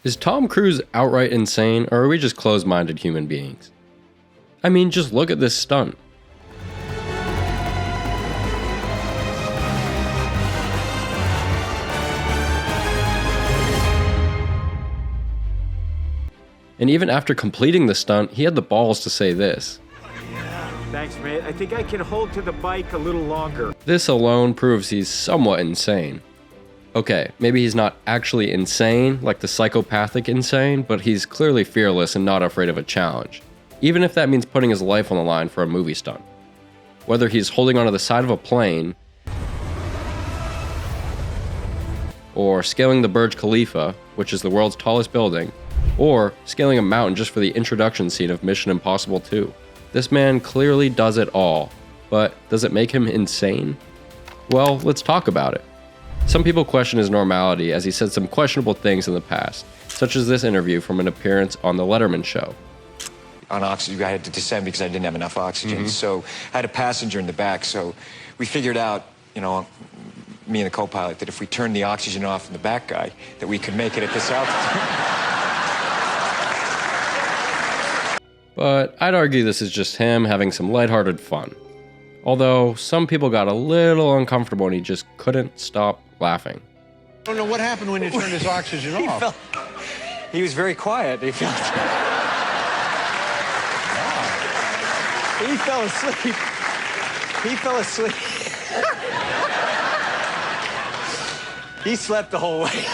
Is Tom Cruise outright insane, or are we just closed-minded human beings? I mean, just look at this stunt. And even after completing the stunt, he had the balls to say this. Thanks, mate. I think I can hold to the bike a little longer. This alone proves he's somewhat insane. Okay, maybe he's not actually insane, like the psychopathic insane, but he's clearly fearless and not afraid of a challenge, even if that means putting his life on the line for a movie stunt. Whether he's holding onto the side of a plane, or scaling the Burj Khalifa, which is the world's tallest building, or scaling a mountain just for the introduction scene of Mission Impossible 2. This man clearly does it all, but does it make him insane? Well, let's talk about it. Some people question his normality as he said some questionable things in the past, such as this interview from an appearance on The Letterman Show. On oxygen, I had to descend because I didn't have enough oxygen. So I had a passenger in the back, so we figured out, you know, me and the co-pilot, that if we turned the oxygen off in the back guy, that we could make it at this altitude. But I'd argue this is just him having some lighthearted fun. Although some people got a little uncomfortable and he just couldn't stop laughing. I don't know what happened when you turned his oxygen off. He was very quiet. He felt. He fell asleep. He fell asleep. He slept the whole way.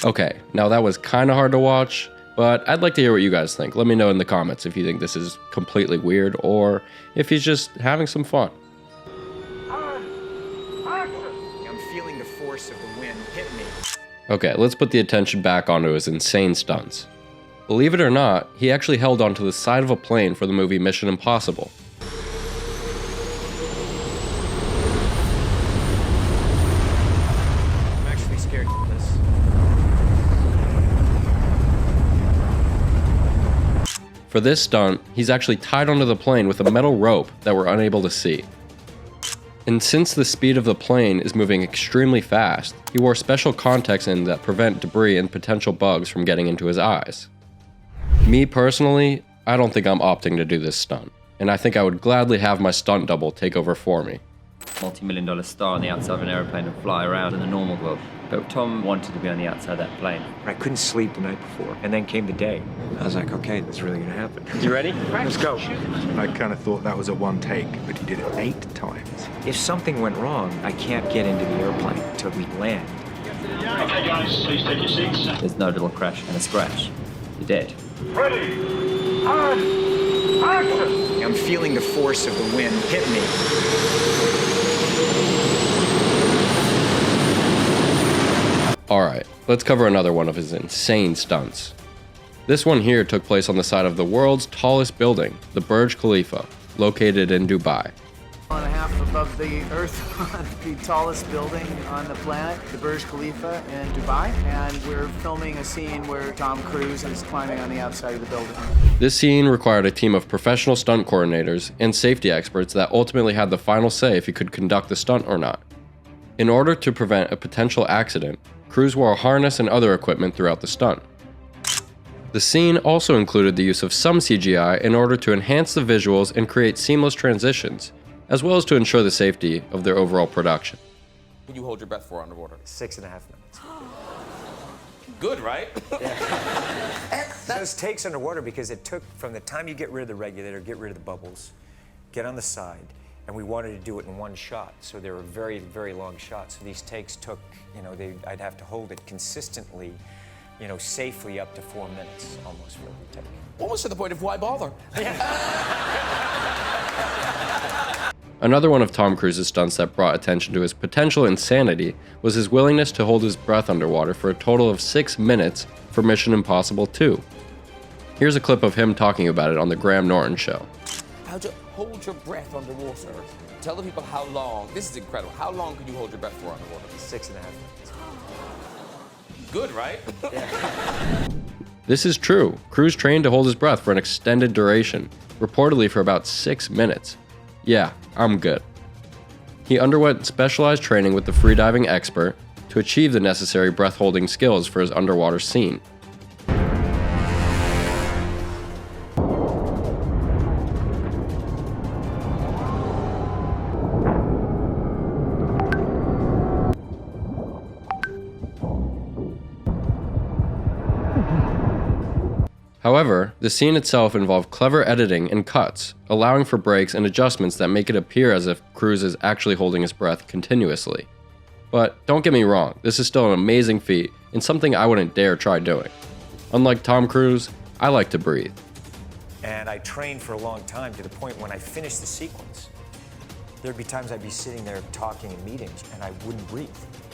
Okay, now that was kind of hard to watch, but I'd like to hear what you guys think. Let me know in the comments if you think this is completely weird or if he's just having some fun. I'm feeling the force of the wind hit me. Okay, let's put the attention back onto his insane stunts. Believe it or not, he actually held onto the side of a plane for the movie Mission Impossible. I'm actually scared of this. For this stunt, he's actually tied onto the plane with a metal rope that we're unable to see. And since the speed of the plane is moving extremely fast, he wore special contacts in that prevent debris and potential bugs from getting into his eyes. Me personally, I don't think I'm opting to do this stunt, and I think I would gladly have my stunt double take over for me. Multi-million-dollar star on the outside of an aeroplane and fly around in the normal world. But Tom wanted to be on the outside of that plane. I couldn't sleep the night before, and then came the day. I was like, okay, this is really gonna happen. You ready? Let's go. I kind of thought that was a one take, but he did it 8 times. If something went wrong, I can't get into the airplane until we land. Okay, guys, please take your seats. There's no little crash and a scratch. You're dead. Ready, and action! I'm feeling the force of the wind hit me. Alright, let's cover another one of his insane stunts. This one here took place on the side of the world's tallest building, the Burj Khalifa, located in Dubai. 1.5 above the earth on the tallest building on the planet, the Burj Khalifa in Dubai, and we're filming a scene where Tom Cruise is climbing on the outside of the building. This scene required a team of professional stunt coordinators and safety experts that ultimately had the final say if he could conduct the stunt or not. In order to prevent a potential accident, Cruise wore a harness and other equipment throughout the stunt. The scene also included the use of some CGI in order to enhance the visuals and create seamless transitions, as well as to ensure the safety of their overall production. Would you hold your breath for underwater? 6.5 minutes. Good, right? Those takes underwater because it took from the time you get rid of the regulator, get rid of the bubbles, get on the side, and we wanted to do it in one shot. So they were very, very long shots. So these takes took, you know, I'd have to hold it consistently, you know, safely up to 4 minutes almost for every take. Almost to the point of why bother? Another one of Tom Cruise's stunts that brought attention to his potential insanity was his willingness to hold his breath underwater for a total of 6 minutes for Mission Impossible 2. Here's a clip of him talking about it on the Graham Norton Show. How'd you hold your breath underwater? Tell the people how long. This is incredible. How long could you hold your breath for underwater? 6.5 minutes. Good, right? This is true. Cruise trained to hold his breath for an extended duration, reportedly for about 6 minutes. Yeah, I'm good. He underwent specialized training with the freediving expert to achieve the necessary breath-holding skills for his underwater scene. However, the scene itself involved clever editing and cuts, allowing for breaks and adjustments that make it appear as if Cruise is actually holding his breath continuously. But don't get me wrong, this is still an amazing feat and something I wouldn't dare try doing. Unlike Tom Cruise, I like to breathe. And I trained for a long time to the point when I finished the sequence, there'd be times I'd be sitting there talking in meetings and I wouldn't breathe.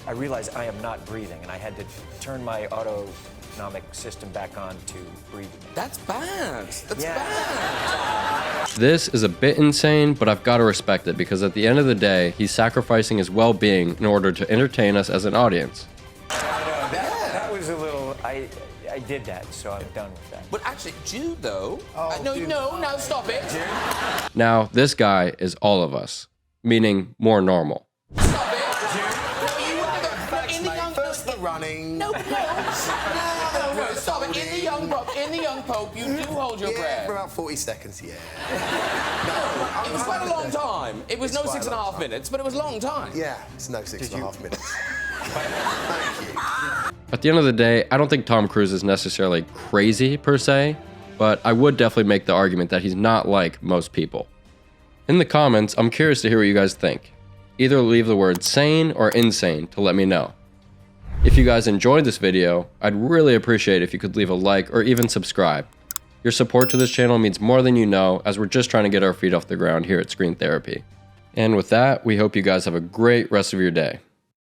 I realized I am not breathing and I had to turn my autonomic system back on to breathing. That's bad. That's bad. This is a bit insane, but I've got to respect it because at the end of the day, he's sacrificing his well-being in order to entertain us as an audience. That was a little, I did that, so I'm done with that. But actually, Jude, though. No, stop it. Now, this guy is all of us, meaning more normal. Stop it. No, you were in the young. First the running. No, stop it. In the young Pope, you do hold your breath. For about 40 seconds, yeah. It was quite a long time. It was no 6.5 minutes, but it was a long time. Yeah, it's no 6.5 minutes. Thank you. At the end of the day, I don't think Tom Cruise is necessarily crazy per se, but I would definitely make the argument that he's not like most people. In the comments, I'm curious to hear what you guys think. Either leave the word sane or insane to let me know. If you guys enjoyed this video, I'd really appreciate if you could leave a like or even subscribe. Your support to this channel means more than you know, as we're just trying to get our feet off the ground here at Screen Therapy. And with that, we hope you guys have a great rest of your day.